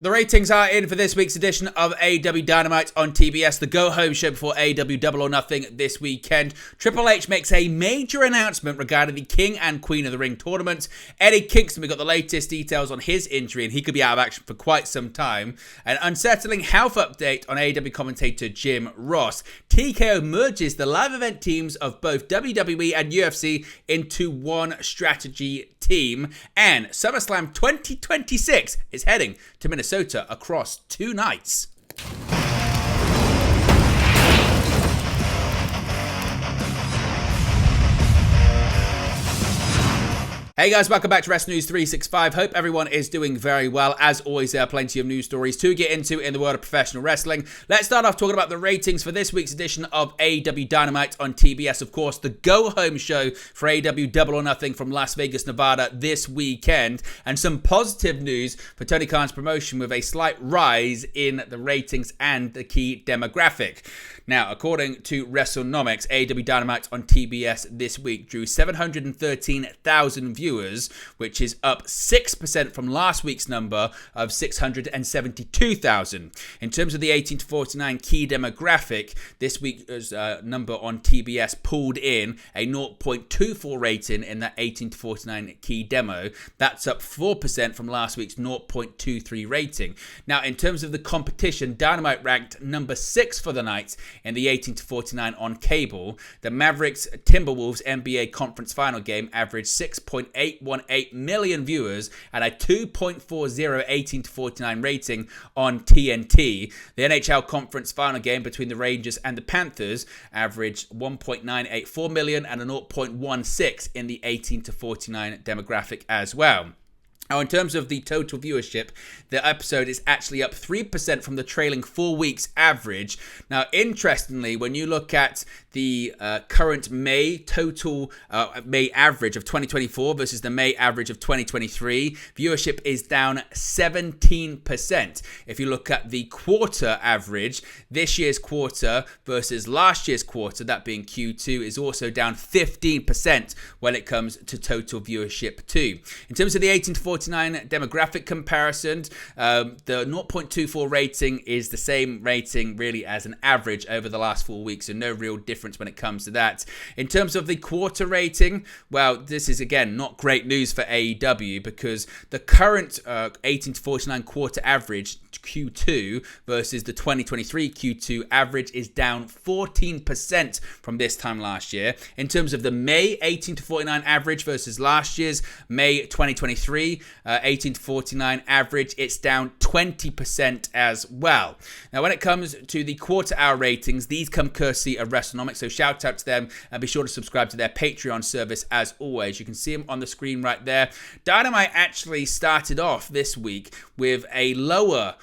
The ratings are in for this week's edition of AEW Dynamite on TBS, the go-home show before AEW Double or Nothing this weekend. Triple H makes a major announcement regarding the King and Queen of the Ring tournament. Eddie Kingston, we got the latest details on his injury, and he could be out of action for quite some time. An unsettling health update on AEW commentator Jim Ross. TKO merges the live event teams of both WWE and UFC into one strategy team. And SummerSlam 2026 is heading to Minnesota across 2 nights. Hey guys, welcome back to Wrestling News 365. Hope everyone is doing very well. As always, there are plenty of news stories to get into in the world of professional wrestling. Let's start off talking about the ratings for this week's edition of AEW Dynamite on TBS. Of course, the go-home show for AEW Double or Nothing from Las Vegas, Nevada this weekend. And some positive news for Tony Khan's promotion with a slight rise in the ratings and the key demographic. Now, according to WrestleNomics, AEW Dynamite on TBS this week drew 713,000 viewers, which is up 6% from last week's number of 672,000. In terms of the 18 to 49 key demographic, this week's number on TBS pulled in a 0.24 rating in that 18 to 49 key demo. That's up 4% from last week's 0.23 rating. Now, in terms of the competition, Dynamite ranked number 6 for the night in the 18 to 49 on cable. The Mavericks Timberwolves NBA Conference Final game averaged 6.818 million viewers and a 2.40 18 to 49 rating on TNT. The NHL Conference Final game between the Rangers and the Panthers averaged 1.984 million and a 0.16 in the 18 to 49 demographic as well. Now, in terms of the total viewership, the episode is actually up 3% from the trailing 4 weeks average. Now, interestingly, when you look at the current May total May average of 2024 versus the May average of 2023, viewership is down 17%. If you look at the quarter average, this year's quarter versus last year's quarter, that being Q2, is also down 15% when it comes to total viewership too. In terms of the 18 to 49 demographic comparison, the 0.24 rating is the same rating really as an average over the last 4 weeks, so no real difference when it comes to that. In terms of the quarter rating, well, this is again not great news for AEW because the current 18 to 49 quarter average Q2 versus the 2023 Q2 average is down 14% from this time last year. In terms of the May 18 to 49 average versus last year's May 2023 18 to 49 average, it's down 20% as well. Now, when it comes to the quarter hour ratings, these come courtesy of WrestleNomics, so shout out to them and be sure to subscribe to their Patreon service as always. You can see them on the screen right there. Dynamite actually started off this week with a lower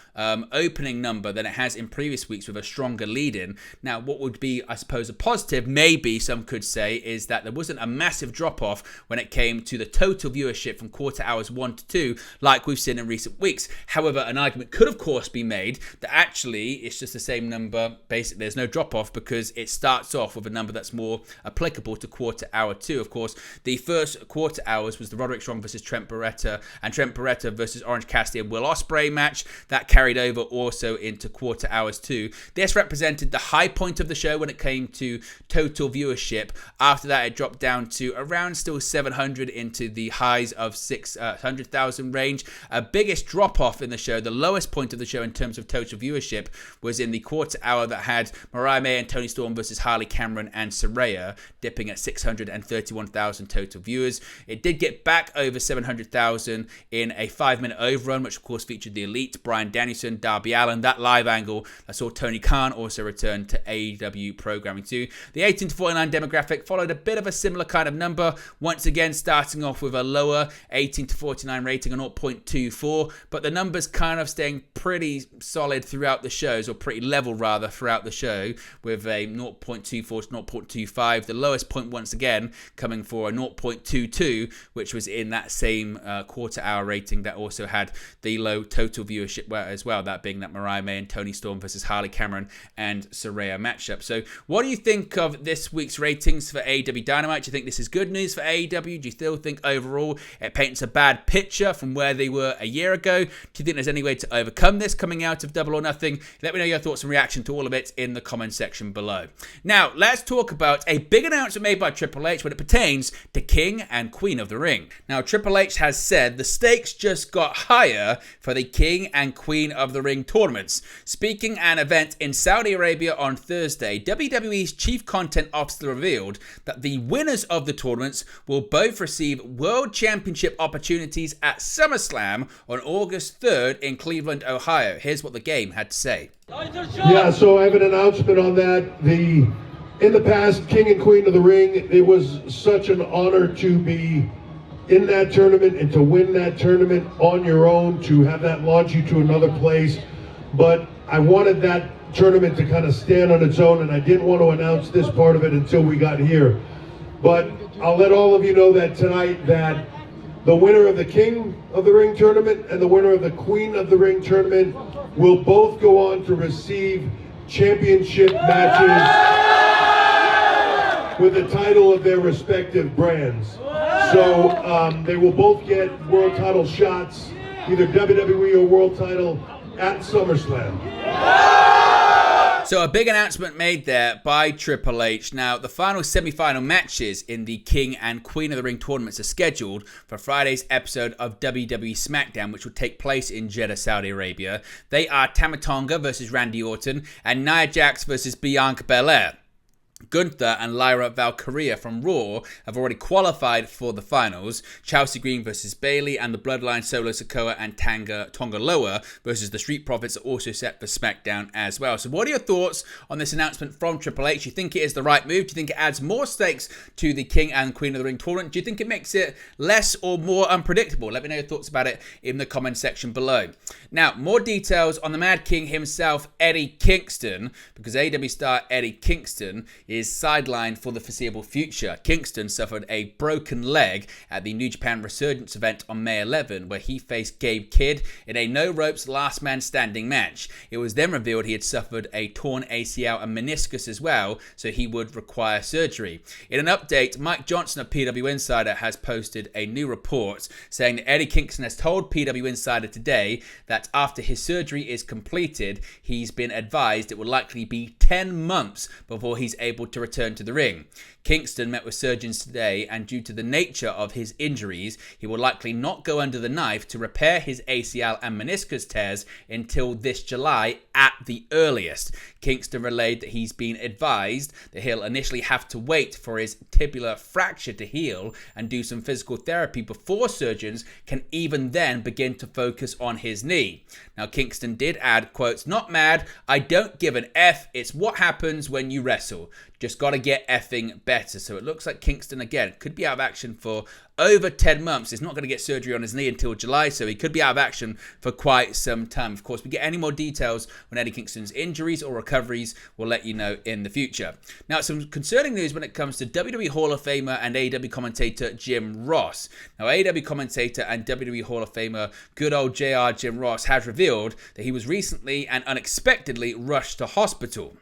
opening number than it has in previous weeks with a stronger lead-in. Now, what would be, I suppose, a positive, maybe some could say, is that there wasn't a massive drop-off when it came to the total viewership from quarter hours 1 to 2 like we've seen in recent weeks. However, an argument could, of course, be made that actually it's just the same number. Basically, there's no drop-off because it starts off with a number that's more applicable to quarter hour 2. Of course, the first quarter hours was the Roderick Strong versus Trent Beretta and Trent Beretta versus Orange Cassidy and Will Ospreay match. That carried over also into quarter hours 2. This represented the high point of the show when it came to total viewership. After that, it dropped down to around still 700 into the highs of 600,000 range. A biggest drop-off in the show, the lowest point of the show in terms of total viewership, was in the quarter hour that had Mariah May and Toni Storm versus Harley Cameron and Saraya, dipping at 631,000 total viewers. It did get back over 700,000 in a 5-minute overrun, which of course featured the Elite, Bryan Danielson, Darby Allin. That live angle that saw Tony Khan also return to AEW programming too. The 18 to 49 demographic followed a bit of a similar kind of number, once again starting off with a lower 18 to 49 rating of 0.24, but the numbers kind of staying pretty solid throughout the shows, or pretty level rather throughout the show, with a 0.24 to 0.25. The lowest point once again coming for a 0.22, which was in that same quarter hour rating that also had the low total viewership, whereas as well, that being that Mariah May and Toni Storm versus Harley Cameron and Saraya matchup. So what do you think of this week's ratings for AEW Dynamite? Do you think this is good news for AEW? Do you still think overall it paints a bad picture from where they were a year ago? Do you think there's any way to overcome this coming out of Double or Nothing? Let me know your thoughts and reaction to all of it in the comment section below. Now, let's talk about a big announcement made by Triple H when it pertains to King and Queen of the Ring. Now, Triple H has said the stakes just got higher for the King and Queen of the Ring tournaments. Speaking at an event in Saudi Arabia on Thursday, WWE's chief content officer revealed that the winners of the tournaments will both receive World Championship opportunities at SummerSlam on August 3rd in Cleveland, Ohio. Here's what the game had to say. Yeah, so I have an announcement on that. In the past, King and Queen of the Ring, it was such an honor to be in that tournament and to win that tournament on your own, to have that launch you to another place. But I wanted that tournament to kind of stand on its own, and I didn't want to announce this part of it until we got here. But I'll let all of you know that tonight that the winner of the King of the Ring tournament and the winner of the Queen of the Ring tournament will both go on to receive championship matches with the title of their respective brands. So they will both get world title shots, either WWE or world title, at SummerSlam. So a big announcement made there by Triple H. Now, the final semi-final matches in the King and Queen of the Ring tournaments are scheduled for Friday's episode of WWE SmackDown, which will take place in Jeddah, Saudi Arabia. They are Tama Tonga versus Randy Orton and Nia Jax versus Bianca Belair. Gunther and Lyra Valkyria from Raw have already qualified for the finals. Chelsea Green versus Bayley and the Bloodline Solo Sikoa and Tonga Loa versus the Street Profits are also set for SmackDown as well. So what are your thoughts on this announcement from Triple H? Do you think it is the right move? Do you think it adds more stakes to the King and Queen of the Ring tournament? Do you think it makes it less or more unpredictable? Let me know your thoughts about it in the comment section below. Now, more details on the Mad King himself, Eddie Kingston, because AEW star Eddie Kingston is sidelined for the foreseeable future. Kingston suffered a broken leg at the New Japan Resurgence event on May 11, where he faced Gabe Kidd in a no-ropes last man standing match. It was then revealed he had suffered a torn ACL and meniscus as well, so he would require surgery. In an update, Mike Johnson of PW Insider has posted a new report saying that Eddie Kingston has told PW Insider today that after his surgery is completed, he's been advised it will likely be 10 months before he's able to return to the ring. Kingston met with surgeons today, and due to the nature of his injuries, he will likely not go under the knife to repair his ACL and meniscus tears until this July at the earliest. Kingston relayed that he's been advised that he'll initially have to wait for his tibular fracture to heal and do some physical therapy before surgeons can even then begin to focus on his knee. Now, Kingston did add, quotes, "Not mad, I don't give an F, it's what happens when you wrestle. Just gotta get effing better." So it looks like Kingston, again, could be out of action for over 10 months. He's not going to get surgery on his knee until July, so he could be out of action for quite some time. Of course, we get any more details on Eddie Kingston's injuries or recoveries, we'll let you know in the future. Now, some concerning news when it comes to WWE Hall of Famer and AEW commentator Jim Ross. Now, AEW commentator and WWE Hall of Famer good old JR Jim Ross has revealed that he was recently and unexpectedly rushed to hospital.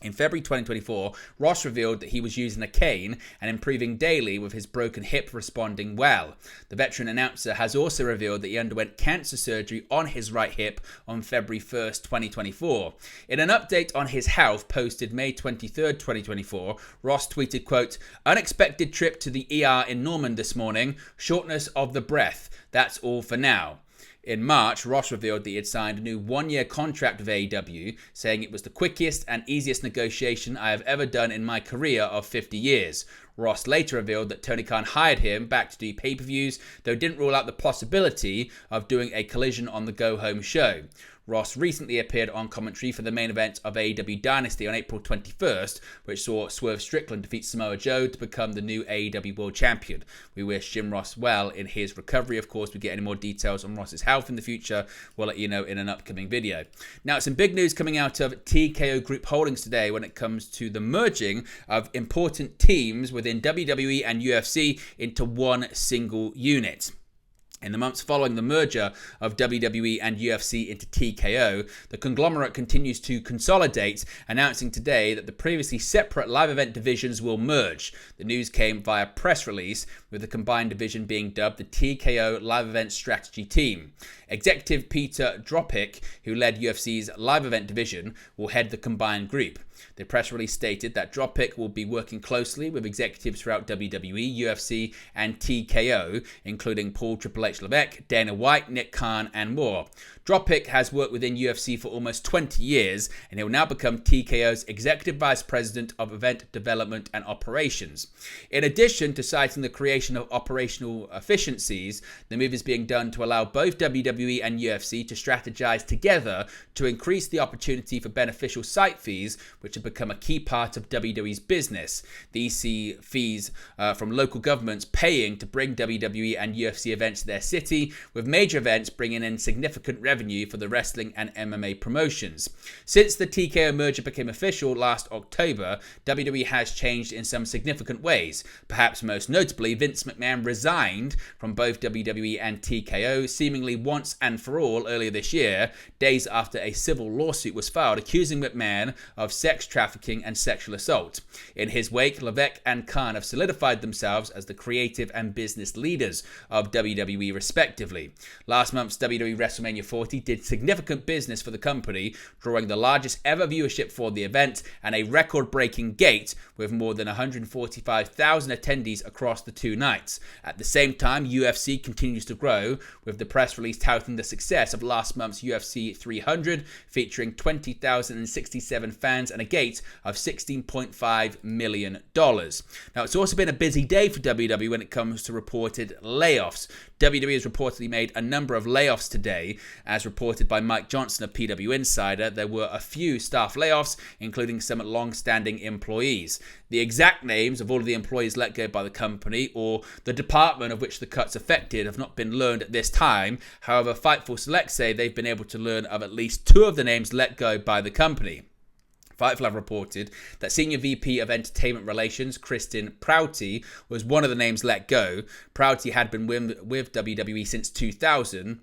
In February 2024, Ross revealed that he was using a cane and improving daily, with his broken hip responding well. The veteran announcer has also revealed that he underwent cancer surgery on his right hip on February 1st, 2024. In an update on his health posted May 23rd, 2024, Ross tweeted, quote, "Unexpected trip to the ER in Norman this morning, shortness of the breath. That's all for now." In March, Ross revealed that he had signed a new one-year contract with AEW, saying it was the quickest and easiest negotiation I have ever done in my career of 50 years. Ross later revealed that Tony Khan hired him back to do pay-per-views, though didn't rule out the possibility of doing a Collision on the Go Home show. Ross recently appeared on commentary for the main event of AEW Dynasty on April 21st, which saw Swerve Strickland defeat Samoa Joe to become the new AEW World Champion. We wish Jim Ross well in his recovery. Of course, we get any more details on Ross's health in the future, we'll let you know in an upcoming video. Now, some big news coming out of TKO Group Holdings today when it comes to the merging of important teams within WWE and UFC into one single unit. In the months following the merger of WWE and UFC into TKO, the conglomerate continues to consolidate, announcing today that the previously separate live event divisions will merge. The news came via press release, with the combined division being dubbed the TKO Live Event Strategy Team. Executive Peter Dropick, who led UFC's live event division, will head the combined group. The press release stated that Dropick will be working closely with executives throughout WWE, UFC, and TKO, including Paul Triple H Levesque, Dana White, Nick Khan, and more. Dropick has worked within UFC for almost 20 years, and he will now become TKO's Executive Vice President of Event Development and Operations. In addition to citing the creation of operational efficiencies, the move is being done to allow both WWE and UFC to strategize together to increase the opportunity for beneficial site fees, which have become a key part of WWE's business. These see fees from local governments paying to bring WWE and UFC events to their city, with major events bringing in significant revenue for the wrestling and MMA promotions. Since the TKO merger became official last October, WWE has changed in some significant ways. Perhaps most notably, Vince McMahon resigned from both WWE and TKO, seemingly once and for all earlier this year, days after a civil lawsuit was filed accusing McMahon of sex trafficking and sexual assault. In his wake, Levesque and Khan have solidified themselves as the creative and business leaders of WWE respectively. Last month's WWE WrestleMania 40 did significant business for the company, drawing the largest ever viewership for the event and a record-breaking gate with more than 145,000 attendees across the two nights. At the same time, UFC continues to grow, with the press release touting the success of last month's UFC 300, featuring 20,067 fans and a gate of $16.5 million. Now, it's also been a busy day for WWE when it comes to reported layoffs. WWE has reportedly made a number of layoffs today. As reported by Mike Johnson of PW Insider, there were a few staff layoffs, including some long-standing employees. The exact names of all of the employees let go by the company, or the department of which the cuts affected, have not been learned at this time. However, Fightful Select say they've been able to learn of at least two of the names let go by the company. Fightful have reported that Senior VP of Entertainment Relations, Kristen Prouty, was one of the names let go. Prouty had been with WWE since 2000,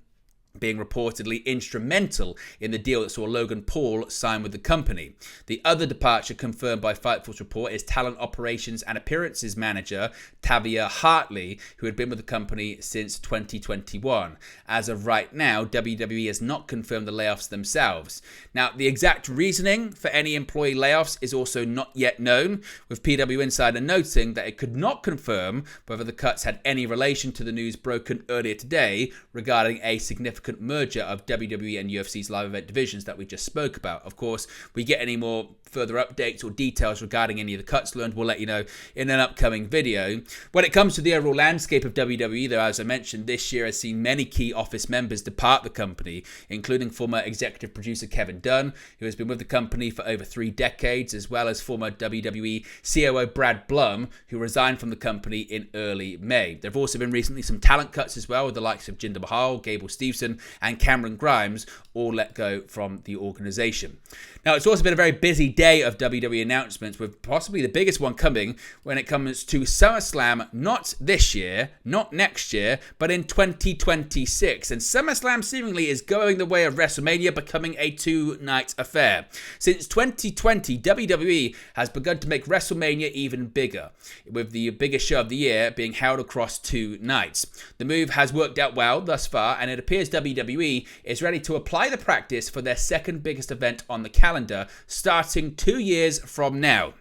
being reportedly instrumental in the deal that saw Logan Paul sign with the company. The other departure confirmed by Fightful's report is Talent Operations and Appearances Manager Tavia Hartley, who had been with the company since 2021. As of right now, WWE has not confirmed the layoffs themselves. Now, the exact reasoning for any employee layoffs is also not yet known, with PW Insider noting that it could not confirm whether the cuts had any relation to the news broken earlier today regarding a significant merger of WWE and UFC's live event divisions that we just spoke about. Of course, we get any more further updates or details regarding any of the cuts learned, we'll let you know in an upcoming video. When it comes to the overall landscape of WWE, though, as I mentioned, this year has seen many key office members depart the company, including former executive producer Kevin Dunn, who has been with the company for over 3 decades, as well as former WWE COO Brad Blum, who resigned from the company in early May. There have also been recently some talent cuts as well, with the likes of Jinder Mahal, Gable Steveson, and Cameron Grimes all let go from the organization. Now, it's also been a very busy day of WWE announcements, with possibly the biggest one coming when it comes to SummerSlam, not this year, not next year, but in 2026. And SummerSlam seemingly is going the way of WrestleMania, becoming a 2-night affair. Since 2020, WWE has begun to make WrestleMania even bigger, with the biggest show of the year being held across 2 nights. The move has worked out well thus far, and it appears WWE is ready to apply the practice for their second biggest event on the calendar, starting 2 years from now.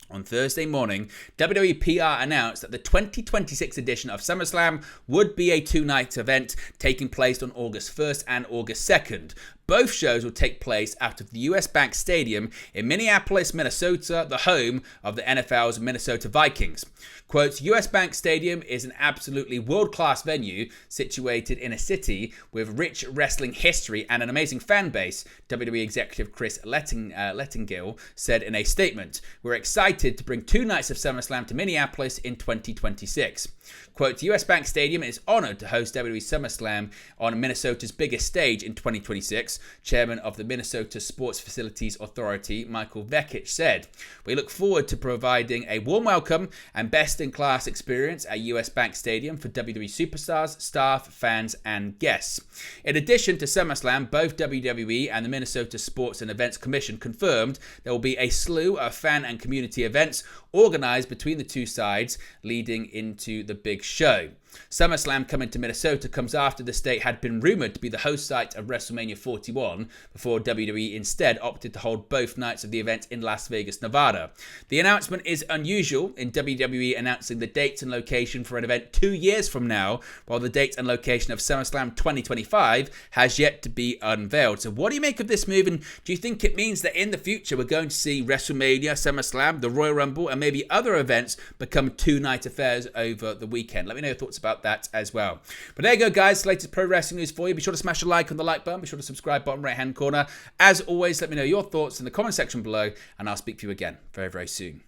On Thursday morning, WWE PR announced that the 2026 edition of SummerSlam would be a 2-night event taking place on August 1st and August 2nd. Both shows will take place out of the US Bank Stadium in Minneapolis, Minnesota, the home of the NFL's Minnesota Vikings. Quote, US Bank Stadium is an absolutely world-class venue situated in a city with rich wrestling history and an amazing fan base, WWE executive Chris Lettinggill said in a statement. We're excited to bring 2 nights of SummerSlam to Minneapolis in 2026. Quote, US Bank Stadium is honored to host WWE SummerSlam on Minnesota's biggest stage in 2026. chairman of the Minnesota Sports Facilities Authority, Michael Vekic, said, "We look forward to providing a warm welcome and best-in-class experience at US Bank Stadium for WWE superstars, staff, fans, and guests." In addition to SummerSlam, both WWE and the Minnesota Sports and Events Commission confirmed there will be a slew of fan and community events organized between the two sides leading into the big show. SummerSlam coming to Minnesota comes after the state had been rumored to be the host site of WrestleMania 41 before WWE instead opted to hold both nights of the event in Las Vegas, Nevada. The announcement is unusual in WWE announcing the dates and location for an event 2 years from now, while the date and location of SummerSlam 2025 has yet to be unveiled. So what do you make of this move, and do you think it means that in the future we're going to see WrestleMania, SummerSlam, the Royal Rumble, and maybe other events become two-night affairs over the weekend? Let me know your thoughts about that as well. But there you go, guys. Latest pro wrestling news for you. Be sure to smash a like on the like button. Be sure to subscribe, bottom right hand corner. As always, let me know your thoughts in the comment section below, and I'll speak to you again very, very soon.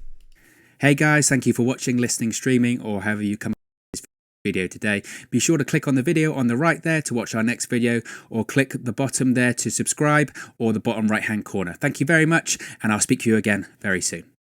Hey guys, thank you for watching, listening, streaming, or however you come to this video today. Be sure to click on the video on the right there to watch our next video, or click the bottom there to subscribe, or the bottom right hand corner. Thank you very much, and I'll speak to you again very soon.